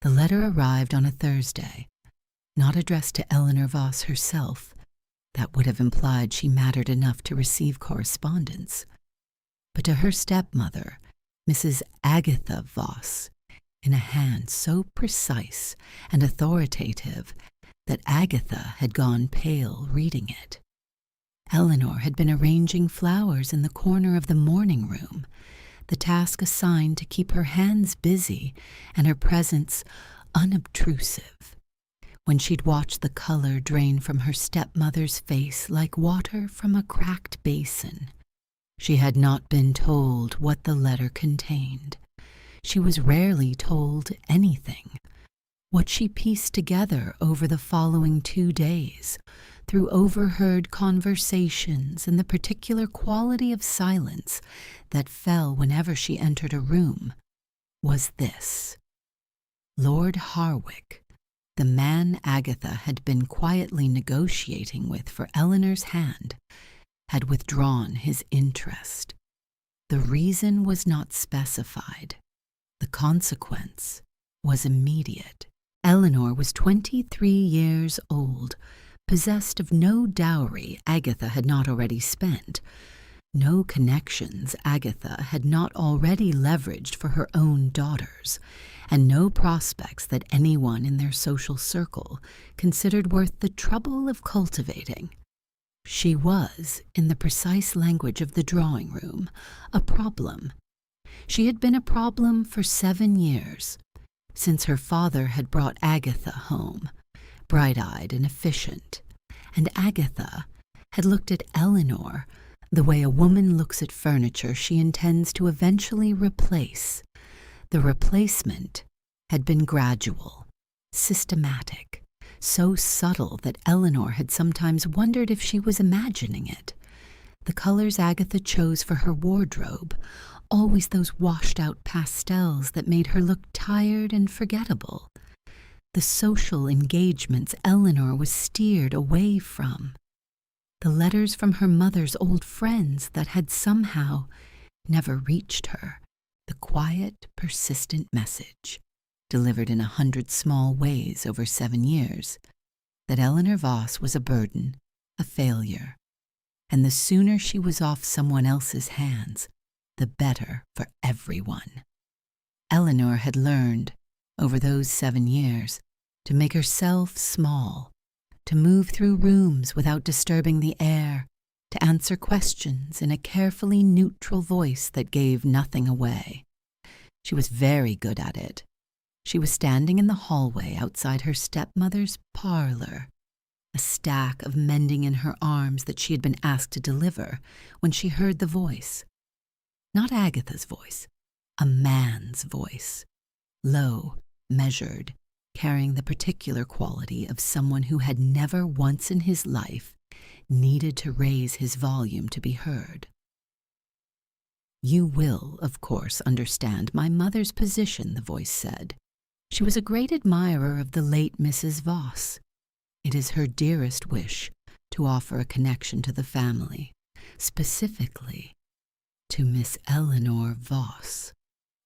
The letter arrived on a Thursday, not addressed to Eleanor Voss herself. That would have implied she mattered enough to receive correspondence, but to her stepmother, Mrs. Agatha Voss, in a hand so precise and authoritative that Agatha had gone pale reading it. Eleanor had been arranging flowers in the corner of the morning room, the task assigned to keep her hands busy and her presence unobtrusive, when she'd watched the color drain from her stepmother's face like water from a cracked basin. She had not been told what the letter contained. She was rarely told anything. What she pieced together over the following 2 days, through overheard conversations and the particular quality of silence that fell whenever she entered a room, was this: Lord Harwick, the man Agatha had been quietly negotiating with for Eleanor's hand, had withdrawn his interest. The reason was not specified. The consequence was immediate. Eleanor was 23 years old, possessed of no dowry Agatha had not already spent, no connections Agatha had not already leveraged for her own daughters, and no prospects that anyone in their social circle considered worth the trouble of cultivating. She was, in the precise language of the drawing room, a problem. She had been a problem for 7 years, since her father had brought Agatha home, bright-eyed and efficient, and Agatha had looked at Eleanor the way a woman looks at furniture she intends to eventually replace. The replacement had been gradual, systematic, so subtle that Eleanor had sometimes wondered if she was imagining it. The colors Agatha chose for her wardrobe, always those washed-out pastels that made her look tired and forgettable. The social engagements Eleanor was steered away from. The letters from her mother's old friends that had somehow never reached her. The quiet, persistent message, delivered in 100 small ways over 7 years, that Eleanor Voss was a burden, a failure, and the sooner she was off someone else's hands, the better for everyone. Eleanor had learned, over those 7 years, to make herself small, to move through rooms without disturbing the air, to answer questions in a carefully neutral voice that gave nothing away. She was very good at it. She was standing in the hallway outside her stepmother's parlor, a stack of mending in her arms that she had been asked to deliver, when she heard the voice. Not Agatha's voice, a man's voice, low, measured, carrying the particular quality of someone who had never once in his life needed to raise his volume to be heard. "You will, of course, understand my mother's position," the voice said. "She was a great admirer of the late Mrs. Voss. It is her dearest wish to offer a connection to the family, specifically to Miss Eleanor Voss."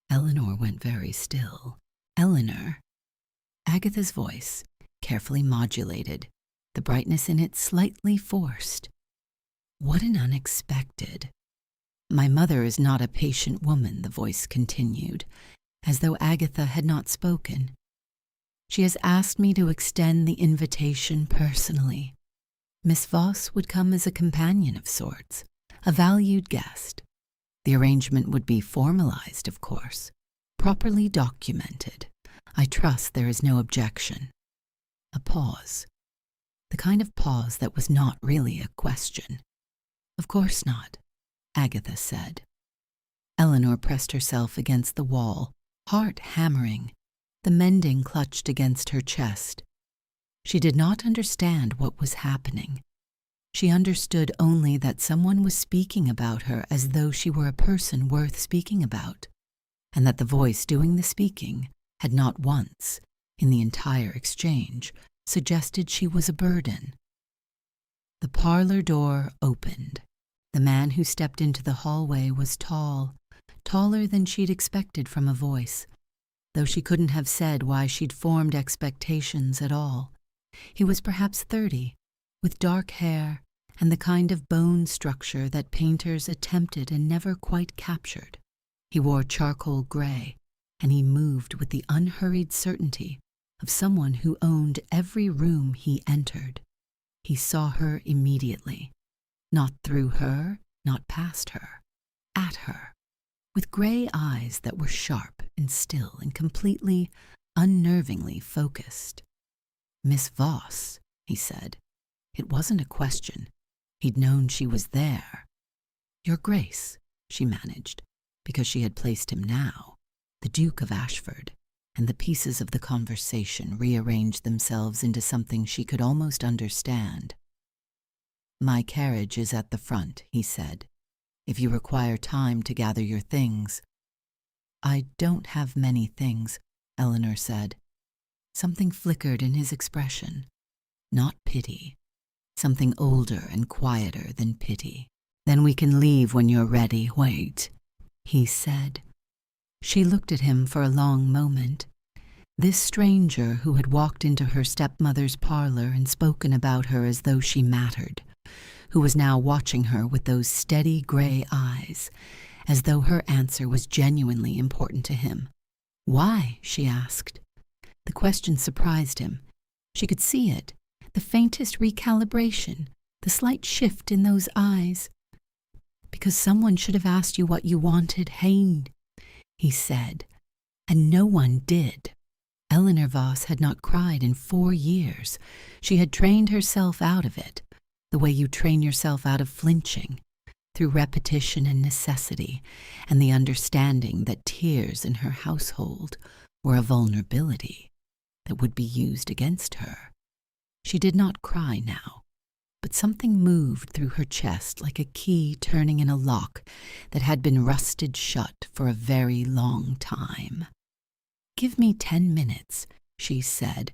Eleanor went very still. "Eleanor." Agatha's voice, carefully modulated, the brightness in it slightly forced. What an unexpected. "My mother is not a patient woman," the voice continued, as though Agatha had not spoken. "She has asked me to extend the invitation personally. Miss Voss would come as a companion of sorts, a valued guest. The arrangement would be formalized, of course, properly documented. I trust there is no objection." A pause. The kind of pause that was not really a question. "Of course not," Agatha said. Eleanor pressed herself against the wall, heart hammering, the mending clutched against her chest. She did not understand what was happening. She understood only that someone was speaking about her as though she were a person worth speaking about, and that the voice doing the speaking had not once, in the entire exchange, suggested she was a burden. The parlor door opened. The man who stepped into the hallway was tall, taller than she'd expected from a voice, though she couldn't have said why she'd formed expectations at all. He was perhaps 30, with dark hair and the kind of bone structure that painters attempted and never quite captured. He wore charcoal gray, and he moved with the unhurried certainty of someone who owned every room he entered. He saw her immediately, not through her, not past her, at her, with gray eyes that were sharp and still and completely, unnervingly focused. "Miss Voss," he said. It wasn't a question. He'd known she was there. "Your Grace," she managed, because she had placed him now, the Duke of Ashford, and the pieces of the conversation rearranged themselves into something she could almost understand. "My carriage is at the front," he said, "if you require time to gather your things." "I don't have many things," Eleanor said. Something flickered in his expression. Not pity. Something older and quieter than pity. "Then we can leave when you're ready. Wait," he said. She looked at him for a long moment. This stranger who had walked into her stepmother's parlor and spoken about her as though she mattered, who was now watching her with those steady gray eyes, as though her answer was genuinely important to him. "Why?" she asked. The question surprised him. She could see it, the faintest recalibration, the slight shift in those eyes. "Because someone should have asked you what you wanted, Hain," he said, and no one did. Eleanor Voss had not cried in 4 years. She had trained herself out of it, the way you train yourself out of flinching, through repetition and necessity, and the understanding that tears in her household were a vulnerability that would be used against her. She did not cry now, but something moved through her chest like a key turning in a lock that had been rusted shut for a very long time. "Give me 10 minutes, she said.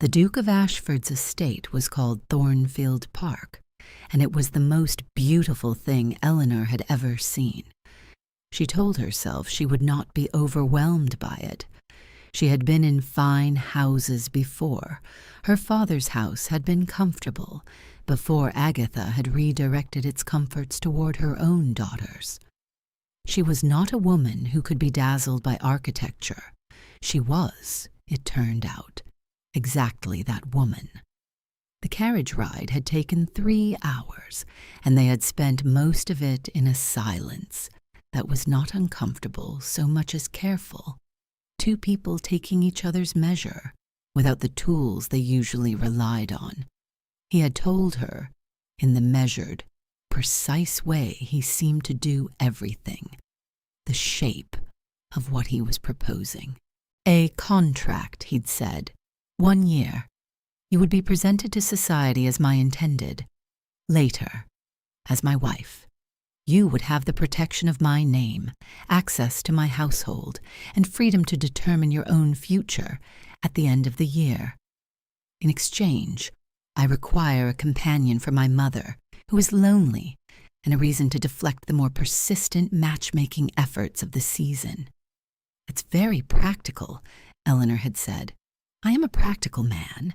The Duke of Ashford's estate was called Thornfield Park, and it was the most beautiful thing Eleanor had ever seen. She told herself she would not be overwhelmed by it. She had been in fine houses before. Her father's house had been comfortable, before Agatha had redirected its comforts toward her own daughters. She was not a woman who could be dazzled by architecture. She was, it turned out, exactly that woman. The carriage ride had taken 3 hours, and they had spent most of it in a silence that was not uncomfortable so much as careful. 2 people taking each other's measure, without the tools they usually relied on. He had told her, in the measured, precise way he seemed to do everything, the shape of what he was proposing. "A contract," he'd said. 1 year. You would be presented to society as my intended. Later, as my wife. You would have the protection of my name, access to my household, and freedom to determine your own future at the end of the year. In exchange, I require a companion for my mother, who is lonely, and a reason to deflect the more persistent matchmaking efforts of the season. It's very practical, Eleanor had said. I am a practical man.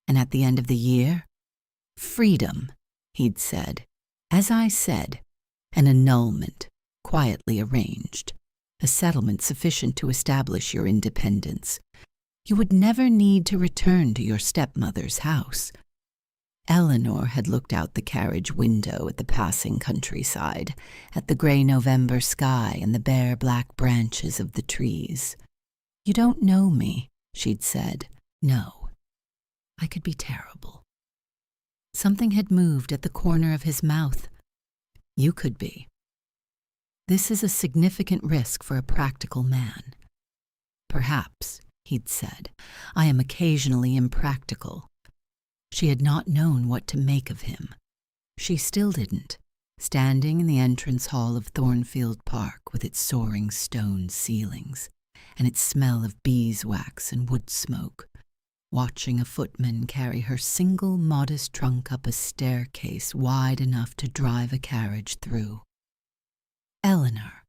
And at the end of the year, freedom, he'd said. As I said, an annulment, quietly arranged, a settlement sufficient to establish your independence. You would never need to return to your stepmother's house. Eleanor had looked out the carriage window at the passing countryside, at the gray November sky and the bare black branches of the trees. You don't know me, she'd said. No, I could be terrible. Something had moved at the corner of his mouth. You could be. This is a significant risk for a practical man. Perhaps, he'd said, I am occasionally impractical. She had not known what to make of him. She still didn't, standing in the entrance hall of Thornfield Park with its soaring stone ceilings and its smell of beeswax and wood smoke, watching a footman carry her single modest trunk up a staircase wide enough to drive a carriage through. Eleanor.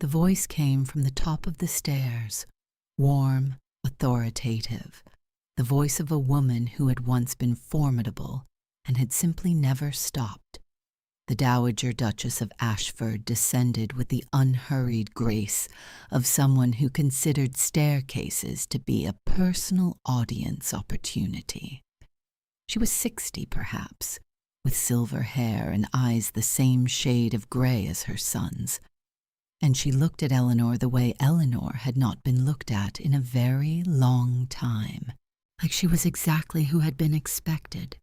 The voice came from the top of the stairs, warm, authoritative, the voice of a woman who had once been formidable and had simply never stopped. The Dowager Duchess of Ashford descended with the unhurried grace of someone who considered staircases to be a personal audience opportunity. She was 60, perhaps, with silver hair and eyes the same shade of gray as her son's, and she looked at Eleanor the way Eleanor had not been looked at in a very long time, like she was exactly who had been expected,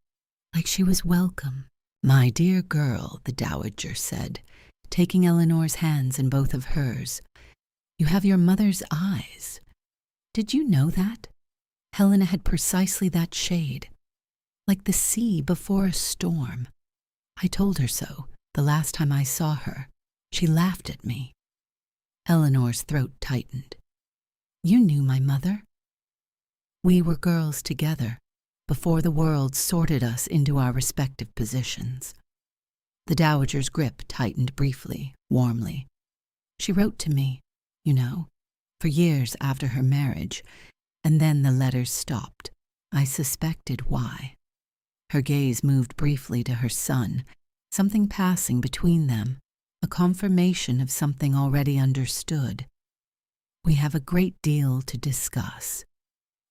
like she was welcome. "My dear girl," the Dowager said, taking Eleanor's hands in both of hers, "you have your mother's eyes. Did you know that? Helena had precisely that shade, like the sea before a storm. I told her so the last time I saw her. She laughed at me." Eleanor's throat tightened. "You knew my mother?" "We were girls together, before the world sorted us into our respective positions." The Dowager's grip tightened briefly, warmly. "She wrote to me, you know, for years after her marriage, and then the letters stopped. I suspected why." Her gaze moved briefly to her son, something passing between them, a confirmation of something already understood. "We have a great deal to discuss.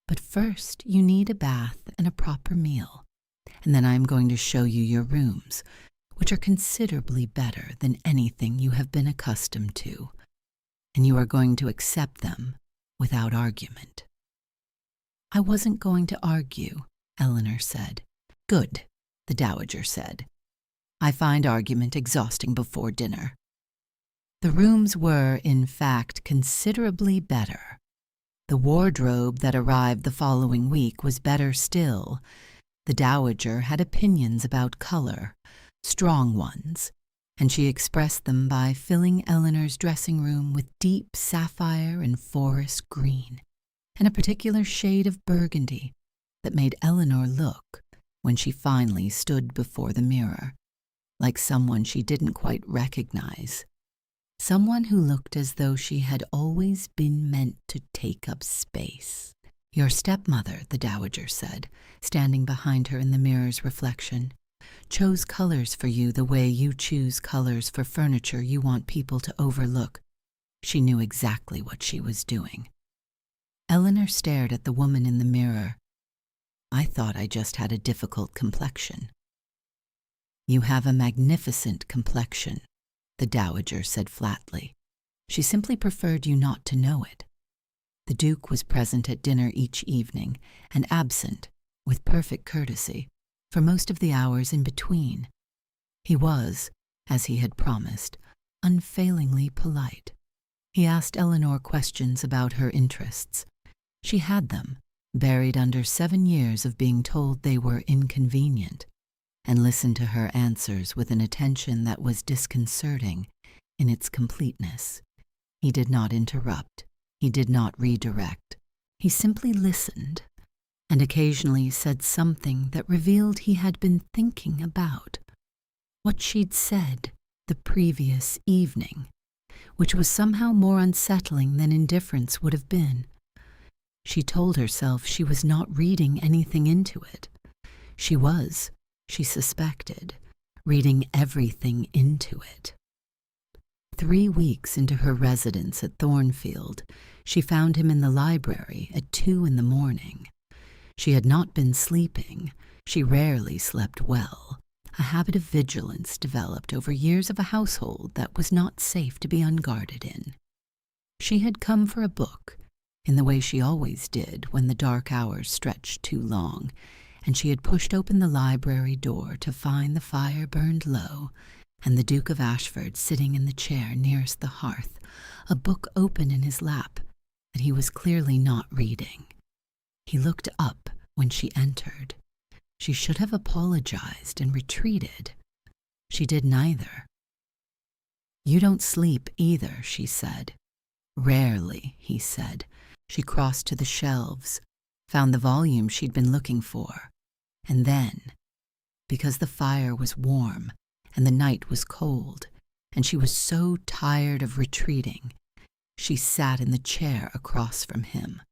But first, you need a bath and a proper meal, and then I am going to show you your rooms, which are considerably better than anything you have been accustomed to, and you are going to accept them without argument." "I wasn't going to argue," Eleanor said. "Good," the Dowager said. "I find argument exhausting before dinner." The rooms were, in fact, considerably better. The wardrobe that arrived the following week was better still. The Dowager had opinions about color, strong ones, and she expressed them by filling Eleanor's dressing room with deep sapphire and forest green, and a particular shade of burgundy that made Eleanor look, when she finally stood before the mirror, like someone she didn't quite recognize. Someone who looked as though she had always been meant to take up space. "Your stepmother," the Dowager said, standing behind her in the mirror's reflection, "chose colors for you the way you choose colors for furniture you want people to overlook. She knew exactly what she was doing." Eleanor stared at the woman in the mirror. "I thought I just had a difficult complexion." "You have a magnificent complexion," the Dowager said flatly. She simply preferred you not to know it. The Duke was present at dinner each evening, and absent, with perfect courtesy, for most of the hours in between. He was, as he had promised, unfailingly polite. He asked Eleanor questions about her interests. She had them, buried under 7 years of being told they were inconvenient, and listened to her answers with an attention that was disconcerting in its completeness. He did not interrupt. He did not redirect. He simply listened, and occasionally said something that revealed he had been thinking about what she'd said the previous evening, which was somehow more unsettling than indifference would have been. She told herself she was not reading anything into it. She was, she suspected, reading everything into it. 3 weeks into her residence at Thornfield, she found him in the library at 2 in the morning. She had not been sleeping. She rarely slept well, a habit of vigilance developed over years of a household that was not safe to be unguarded in. She had come for a book, in the way she always did when the dark hours stretched too long, and she had pushed open the library door to find the fire burned low and the Duke of Ashford sitting in the chair nearest the hearth, a book open in his lap that he was clearly not reading. He looked up when she entered. She should have apologized and retreated. She did neither. "You don't sleep either," she said. "Rarely," he said. She crossed to the shelves, found the volume she'd been looking for, and then, because the fire was warm and the night was cold, and she was so tired of retreating, She sat in the chair across from him.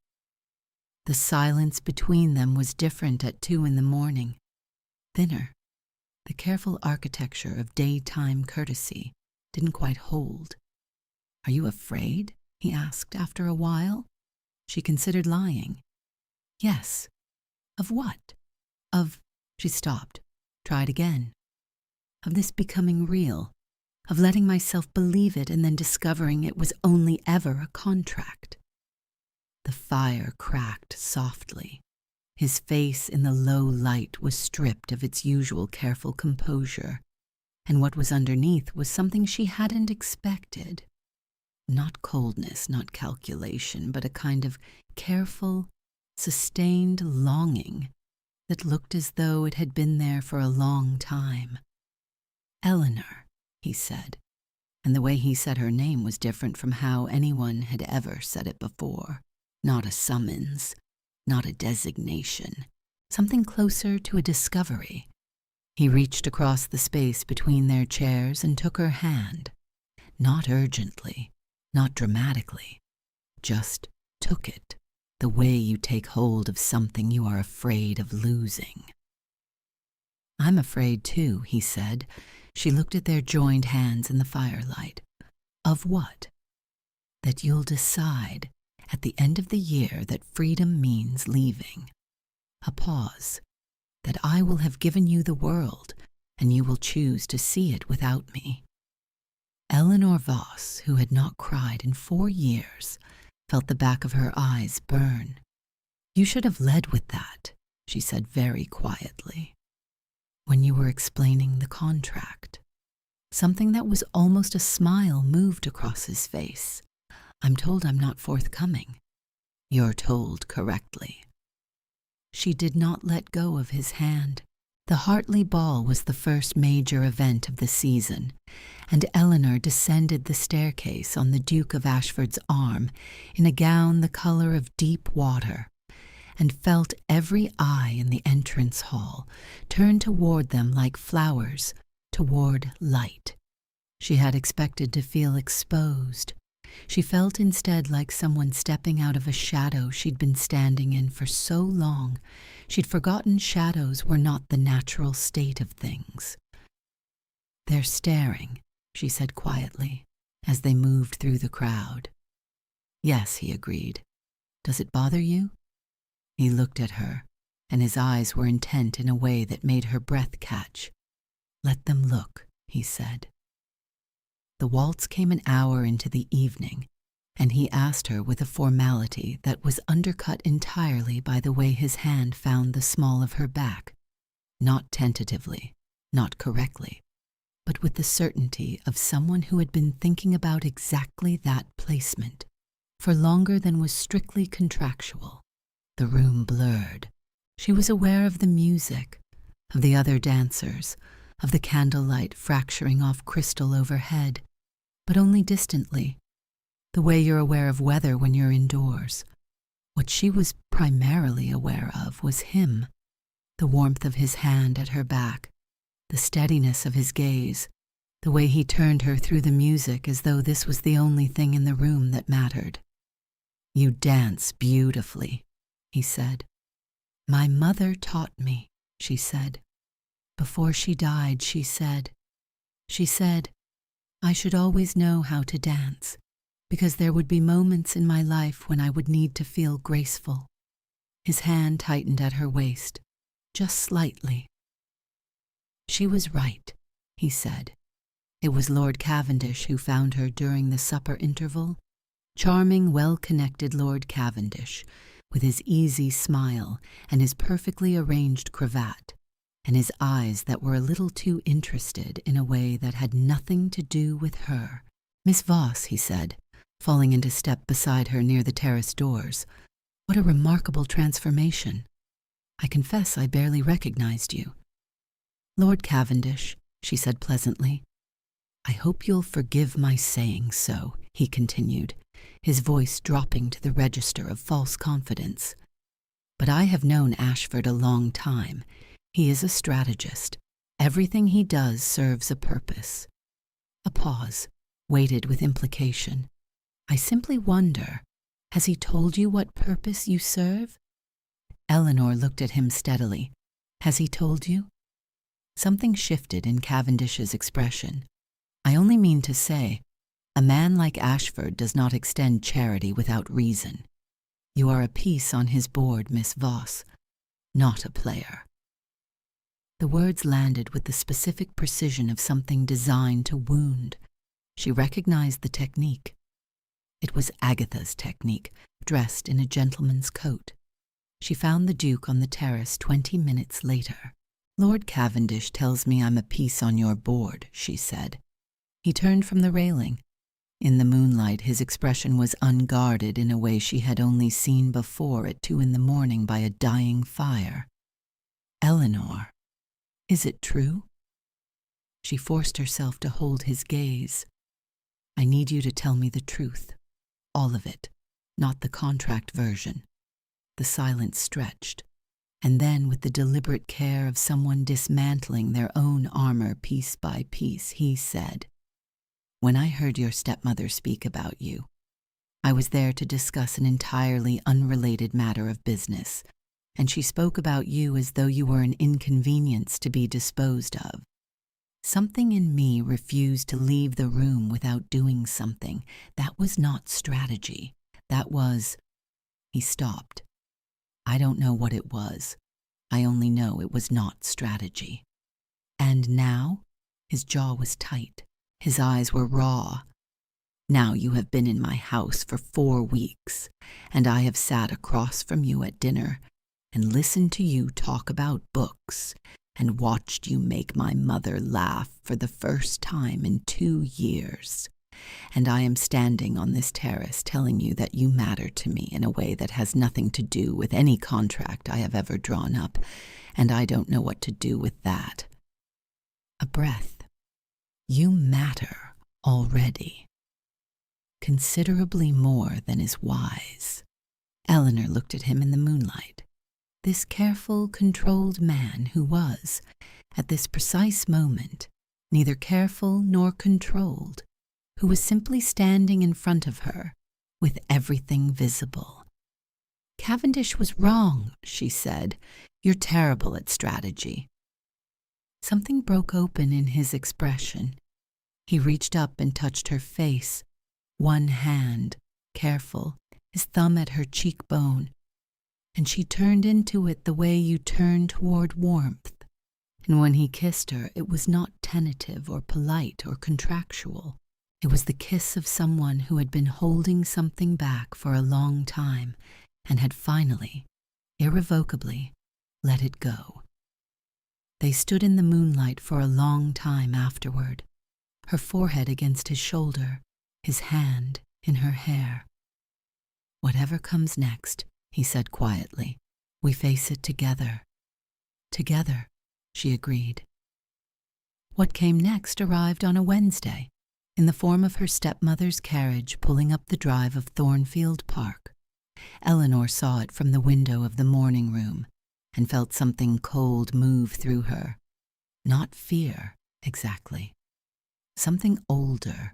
The silence between them was different at 2 in the morning, thinner. The careful architecture of daytime courtesy didn't quite hold. "Are you afraid?" he asked after a while. She considered lying. "Yes." "Of what?" "Of—" She stopped, tried again. "Of this becoming real, of letting myself believe it and then discovering it was only ever a contract." The fire cracked softly. His face in the low light was stripped of its usual careful composure, and what was underneath was something she hadn't expected. Not coldness, not calculation, but a kind of careful, sustained longing that looked as though it had been there for a long time. "Eleanor," he said, and the way he said her name was different from how anyone had ever said it before. Not a summons, not a designation, something closer to a discovery. He reached across the space between their chairs and took her hand, not urgently, not dramatically, just took it, the way you take hold of something you are afraid of losing. "I'm afraid too," he said. She looked at their joined hands in the firelight. "Of what?" "That you'll decide at the end of the year that freedom means leaving." A pause. "That I will have given you the world, and you will choose to see it without me." Eleanor Voss, who had not cried in 4 years, felt the back of her eyes burn. "You should have led with that," she said very quietly. "When you were explaining the contract." Something that was almost a smile moved across his face. "I'm told I'm not forthcoming." "You're told correctly." She did not let go of his hand. The Hartley Ball was the first major event of the season, and Eleanor descended the staircase on the Duke of Ashford's arm in a gown the color of deep water, and felt every eye in the entrance hall turn toward them like flowers, toward light. She had expected to feel exposed. She felt instead like someone stepping out of a shadow she'd been standing in for so long, she'd forgotten shadows were not the natural state of things. "They're staring," she said quietly, as they moved through the crowd. "Yes," he agreed. "Does it bother you?" He looked at her, and his eyes were intent in a way that made her breath catch. "Let them look," he said. The waltz came an hour into the evening, and he asked her with a formality that was undercut entirely by the way his hand found the small of her back, not tentatively, not correctly, but with the certainty of someone who had been thinking about exactly that placement for longer than was strictly contractual. The room blurred. She was aware of the music, of the other dancers, of the candlelight fracturing off crystal overhead, but only distantly, the way you're aware of weather when you're indoors. What she was primarily aware of was him, the warmth of his hand at her back, the steadiness of his gaze, the way he turned her through the music as though this was the only thing in the room that mattered. "You dance beautifully," he said. "My mother taught me," she said. "Before she died, she said, I should always know how to dance, because there would be moments in my life when I would need to feel graceful." His hand tightened at her waist, just slightly. "She was right," he said. "It was Lord Cavendish who found her during the supper interval. Charming, well-connected Lord Cavendish, with his easy smile and his perfectly arranged cravat, and his eyes that were a little too interested in a way that had nothing to do with her. "Miss Voss," he said, falling into step beside her near the terrace doors. "What a remarkable transformation. I confess I barely recognized you." "Lord Cavendish," she said pleasantly. "I hope you'll forgive my saying so," he continued, his voice dropping to the register of false confidence. "But I have known Ashford a long time. He is a strategist. Everything he does serves a purpose." A pause, weighted with implication. I simply wonder, has he told you what purpose you serve? Eleanor looked at him steadily. Has he told you? Something shifted in Cavendish's expression. I only mean to say, a man like Ashford does not extend charity without reason. You are a piece on his board, Miss Voss, not a player. The words landed with the specific precision of something designed to wound. She recognized the technique. It was Agatha's technique, dressed in a gentleman's coat. She found the Duke on the terrace 20 minutes later. Lord Cavendish tells me I'm a piece on your board, she said. He turned from the railing. In the moonlight, his expression was unguarded in a way she had only seen before at 2 a.m. by a dying fire. Eleanor, is it true? She forced herself to hold his gaze. I need you to tell me the truth. All of it, not the contract version. The silence stretched, and then with the deliberate care of someone dismantling their own armor piece by piece, he said, When I heard your stepmother speak about you, I was there to discuss an entirely unrelated matter of business, and she spoke about you as though you were an inconvenience to be disposed of. Something in me refused to leave the room without doing something. That was not strategy. That was... He stopped. I don't know what it was. I only know it was not strategy. And now? His jaw was tight. His eyes were raw. Now you have been in my house for 4 weeks, and I have sat across from you at dinner and listened to you talk about books and watched you make my mother laugh for the first time in 2 years. And I am standing on this terrace telling you that you matter to me in a way that has nothing to do with any contract I have ever drawn up, and I don't know what to do with that. A breath. You matter already. Considerably more than is wise. Eleanor looked at him in the moonlight. This careful, controlled man who was, at this precise moment, neither careful nor controlled, who was simply standing in front of her, with everything visible. Cavendish was wrong, she said. You're terrible at strategy. Something broke open in his expression. He reached up and touched her face, one hand, careful, his thumb at her cheekbone, and she turned into it the way you turn toward warmth. And when he kissed her, it was not tentative or polite or contractual. It was the kiss of someone who had been holding something back for a long time and had finally, irrevocably, let it go. They stood in the moonlight for a long time afterward, her forehead against his shoulder, his hand in her hair. Whatever comes next, he said quietly, we face it together. Together, she agreed. What came next arrived on a Wednesday, in the form of her stepmother's carriage pulling up the drive of Thornfield Park. Eleanor saw it from the window of the morning room and felt something cold move through her. Not fear, exactly. Something older.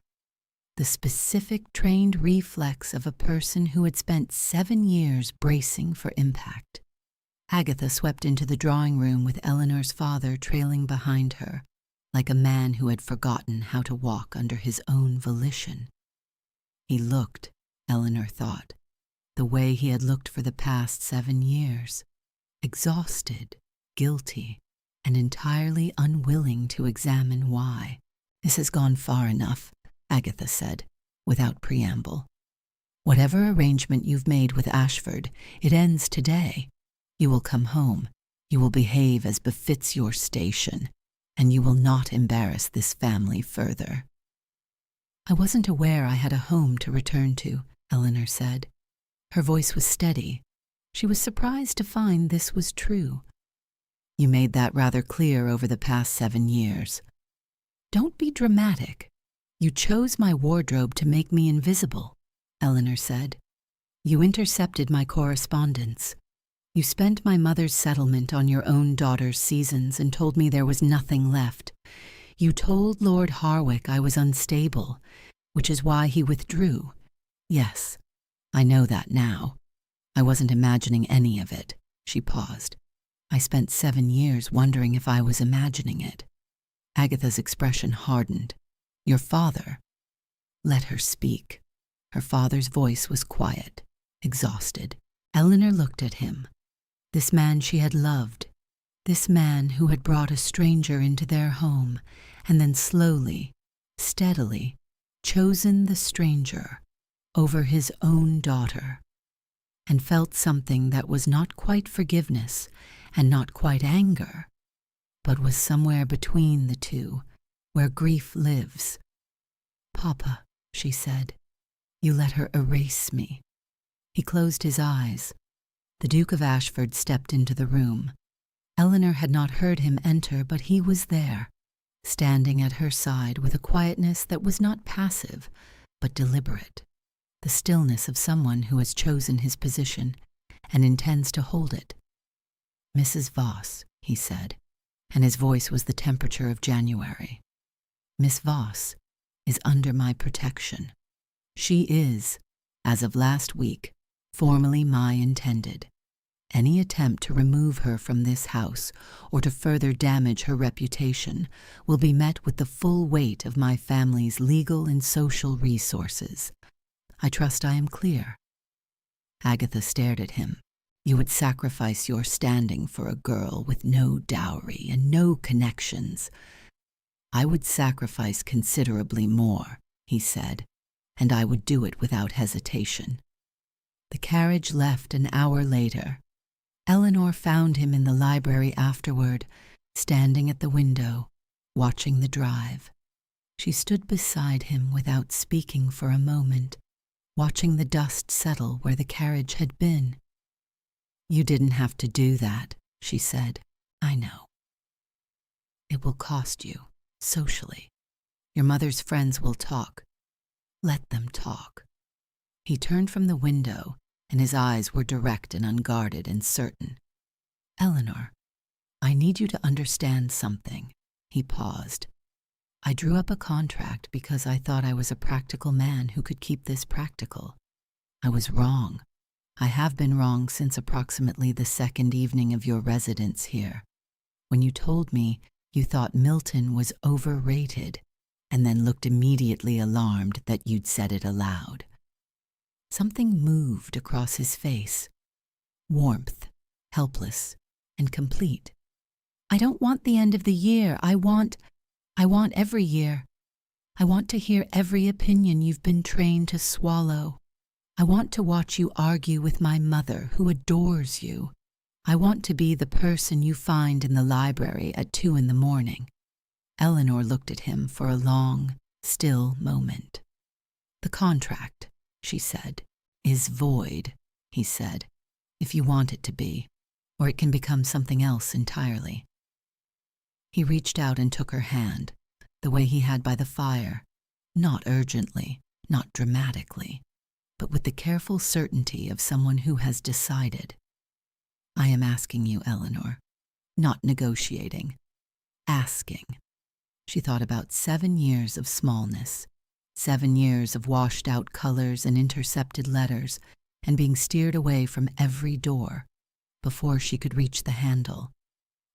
The specific trained reflex of a person who had spent 7 years bracing for impact. Agatha swept into the drawing room with Eleanor's father trailing behind her, like a man who had forgotten how to walk under his own volition. He looked, Eleanor thought, the way he had looked for the past 7 years, exhausted, guilty, and entirely unwilling to examine why. This has gone far enough, Agatha said, without preamble. Whatever arrangement you've made with Ashford, it ends today. You will come home. You will behave as befits your station, and you will not embarrass this family further. I wasn't aware I had a home to return to, Eleanor said. Her voice was steady. She was surprised to find this was true. You made that rather clear over the past 7 years. Don't be dramatic. You chose my wardrobe to make me invisible, Eleanor said. You intercepted my correspondence. You spent my mother's settlement on your own daughter's seasons and told me there was nothing left. You told Lord Harwick I was unstable, which is why he withdrew. Yes, I know that now. I wasn't imagining any of it. She paused. I spent 7 years wondering if I was imagining it. Agatha's expression hardened. Your father. Let her speak. Her father's voice was quiet, exhausted. Eleanor looked at him. This man she had loved. This man who had brought a stranger into their home and then slowly, steadily, chosen the stranger over his own daughter, and felt something that was not quite forgiveness and not quite anger, but was somewhere between the two, where grief lives. Papa, she said, you let her erase me. He closed his eyes. The Duke of Ashford stepped into the room. Eleanor had not heard him enter, but he was there, standing at her side with a quietness that was not passive, but deliberate, the stillness of someone who has chosen his position and intends to hold it. Mrs. Voss, he said, and his voice was the temperature of January. Miss Voss is under my protection. She is, as of last week, formally my intended. Any attempt to remove her from this house or to further damage her reputation will be met with the full weight of my family's legal and social resources. I trust I am clear. Agatha stared at him. You would sacrifice your standing for a girl with no dowry and no connections. I would sacrifice considerably more, he said, and I would do it without hesitation. The carriage left an hour later. Eleanor found him in the library afterward, standing at the window, watching the drive. She stood beside him without speaking for a moment, watching the dust settle where the carriage had been. You didn't have to do that, she said. I know. It will cost you, socially. Your mother's friends will talk. Let them talk. He turned from the window, and his eyes were direct and unguarded and certain. Eleanor, I need you to understand something. He paused. I drew up a contract because I thought I was a practical man who could keep this practical. I was wrong. I have been wrong since approximately the second evening of your residence here, when you told me you thought Milton was overrated, and then looked immediately alarmed that you'd said it aloud. Something moved across his face. Warmth, helpless, and complete. I don't want the end of the year. I want every year. I want to hear every opinion you've been trained to swallow. I want to watch you argue with my mother, who adores you. I want to be the person you find in the library at 2 a.m. Eleanor looked at him for a long, still moment. The contract, she said, is void, he said, if you want it to be, or it can become something else entirely. He reached out and took her hand, the way he had by the fire, not urgently, not dramatically, but with the careful certainty of someone who has decided. I am asking you, Eleanor, not negotiating, asking. She thought about 7 years of smallness, 7 years of washed-out colors and intercepted letters, and being steered away from every door before she could reach the handle.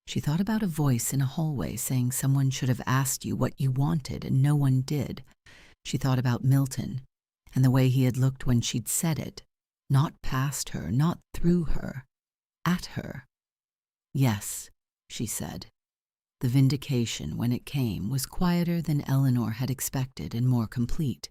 She thought about a voice in a hallway saying someone should have asked you what you wanted and no one did. She thought about Milton and the way he had looked when she'd said it, not past her, not through her, at her. Yes, she said. The vindication, when it came, was quieter than Eleanor had expected and more complete.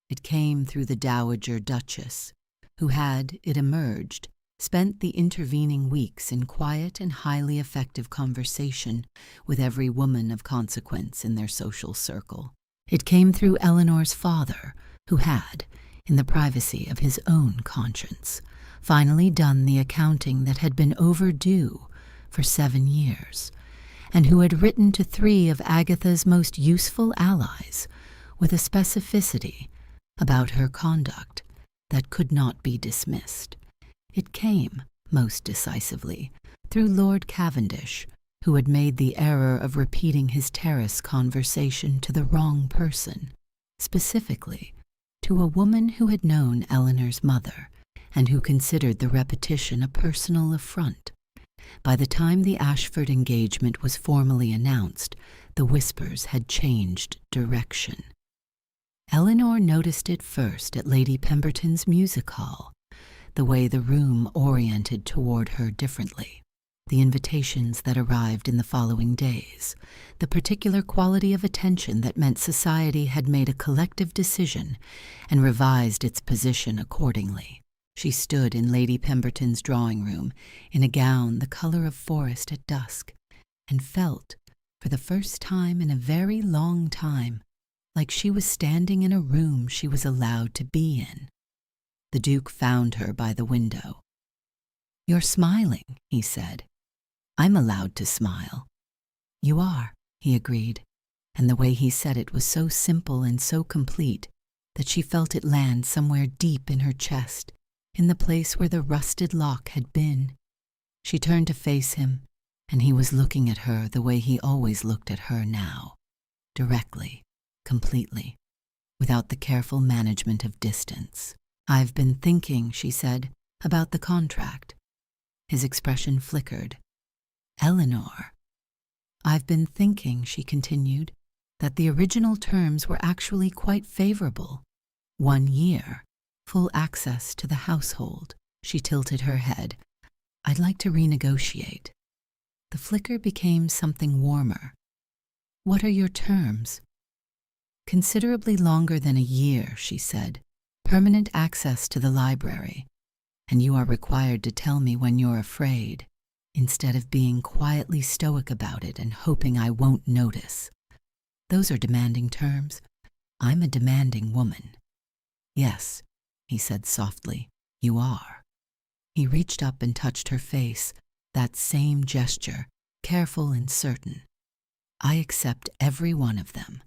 It came through the Dowager Duchess, who had, it emerged, spent the intervening weeks in quiet and highly effective conversation with every woman of consequence in their social circle. It came through Eleanor's father, who had, in the privacy of his own conscience, finally done the accounting that had been overdue for 7 years, and who had written to 3 of Agatha's most useful allies with a specificity about her conduct that could not be dismissed. It came, most decisively, through Lord Cavendish, who had made the error of repeating his terrace conversation to the wrong person, specifically to a woman who had known Eleanor's mother and who considered the repetition a personal affront. By the time the Ashford engagement was formally announced, the whispers had changed direction. Eleanor noticed it first at Lady Pemberton's music hall, the way the room oriented toward her differently, the invitations that arrived in the following days, the particular quality of attention that meant society had made a collective decision and revised its position accordingly. She stood in Lady Pemberton's drawing room in a gown the color of forest at dusk, and felt, for the first time in a very long time, like she was standing in a room she was allowed to be in. The Duke found her by the window. "You're smiling," he said. "I'm allowed to smile." "You are," he agreed, and the way he said it was so simple and so complete that she felt it land somewhere deep in her chest, in the place where the rusted lock had been. She turned to face him, and he was looking at her the way he always looked at her now, directly, completely, without the careful management of distance. "I've been thinking," she said, "about the contract." His expression flickered. "Eleanor." "I've been thinking," she continued, "that the original terms were actually quite favorable. 1 year, full access to the household." She tilted her head. "I'd like to renegotiate." The flicker became something warmer. "What are your terms?" "Considerably longer than a year," she said. "Permanent access to the library. And you are required to tell me when you're afraid, instead of being quietly stoic about it and hoping I won't notice. Those are demanding terms. I'm a demanding woman." "Yes," he said softly, "you are." He reached up and touched her face, that same gesture, careful and certain. "I accept every one of them."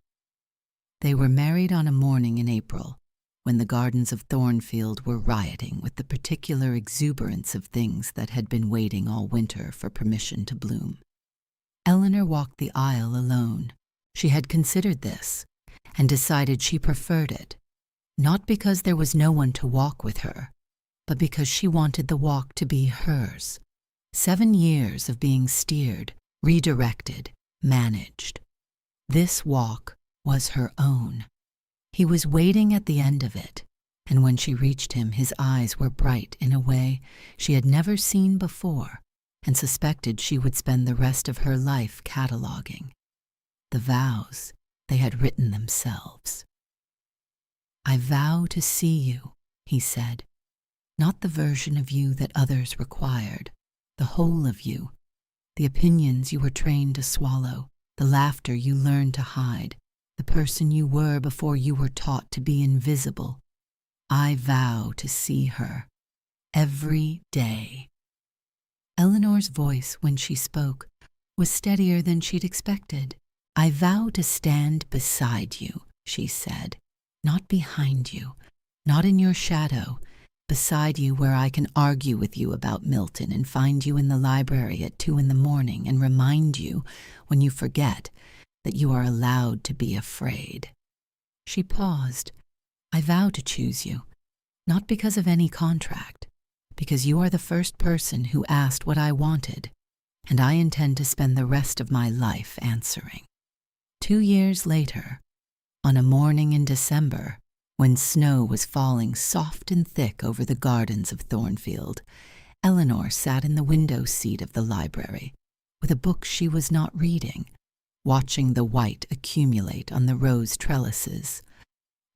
They were married on a morning in April, when the gardens of Thornfield were rioting with the particular exuberance of things that had been waiting all winter for permission to bloom. Eleanor walked the aisle alone. She had considered this, and decided she preferred it, not because there was no one to walk with her, but because she wanted the walk to be hers. 7 years of being steered, redirected, managed. This walk was her own. He was waiting at the end of it, and when she reached him, his eyes were bright in a way she had never seen before and suspected she would spend the rest of her life cataloging. The vows they had written themselves. "I vow to see you," he said, "not the version of you that others required, the whole of you, the opinions you were trained to swallow, the laughter you learned to hide, the person you were before you were taught to be invisible. I vow to see her every day." Eleanor's voice, when she spoke, was steadier than she'd expected. "I vow to stand beside you," she said, "not behind you, not in your shadow, beside you where I can argue with you about Milton and find you in the library at 2 a.m. and remind you, when you forget, that you are allowed to be afraid." She paused. "I vow to choose you, not because of any contract, because you are the first person who asked what I wanted, and I intend to spend the rest of my life answering." 2 years later, on a morning in December, when snow was falling soft and thick over the gardens of Thornfield, Eleanor sat in the window seat of the library, with a book she was not reading, watching the white accumulate on the rose trellises.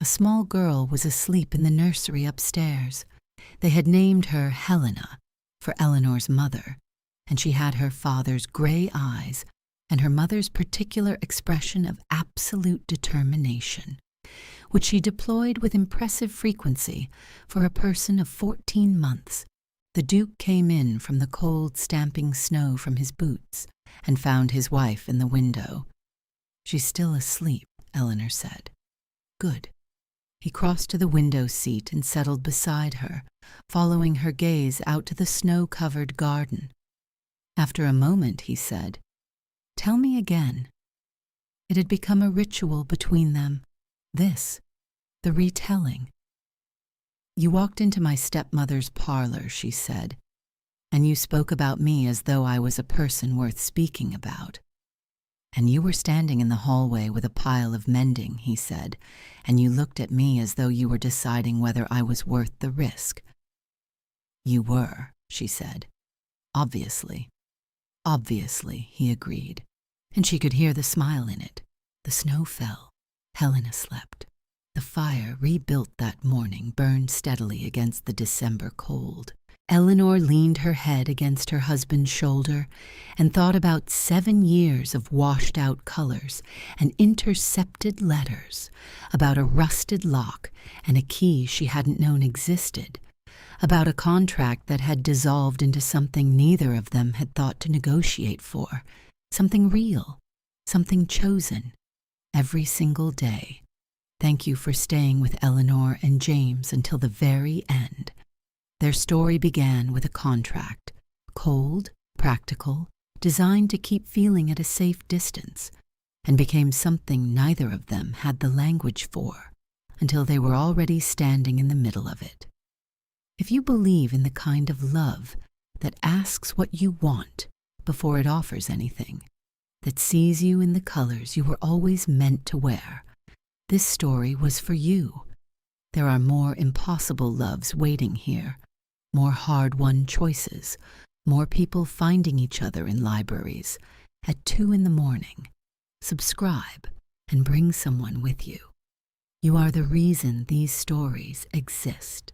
A small girl was asleep in the nursery upstairs. They had named her Helena, for Eleanor's mother, and she had her father's gray eyes and her mother's particular expression of absolute determination, which she deployed with impressive frequency for a person of 14 months. The Duke came in from the cold, stamping snow from his boots and found his wife in the window. "She's still asleep," Eleanor said. "Good." He crossed to the window seat and settled beside her, following her gaze out to the snow-covered garden. After a moment, he said, "Tell me again." It had become a ritual between them, this, the retelling, You walked into my stepmother's parlor, she said, and you spoke about me as though I was a person worth speaking about. And you were standing in the hallway with a pile of mending, he said, and you looked at me as though you were deciding whether I was worth the risk. You were, she said. Obviously. Obviously, he agreed, and she could hear the smile in it. The snow fell. Helena slept. The fire, rebuilt that morning, burned steadily against the December cold. Eleanor leaned her head against her husband's shoulder and thought about 7 years of washed-out colors and intercepted letters, about a rusted lock and a key she hadn't known existed, about a contract that had dissolved into something neither of them had thought to negotiate for, something real, something chosen, every single day. Thank you for staying with Eleanor and James until the very end. Their story began with a contract, cold, practical, designed to keep feeling at a safe distance, and became something neither of them had the language for, until they were already standing in the middle of it. If you believe in the kind of love that asks what you want before it offers anything, that sees you in the colors you were always meant to wear, this story was for you. There are more impossible loves waiting here, more hard-won choices, more people finding each other in libraries at 2 a.m. Subscribe and bring someone with you. You are the reason these stories exist.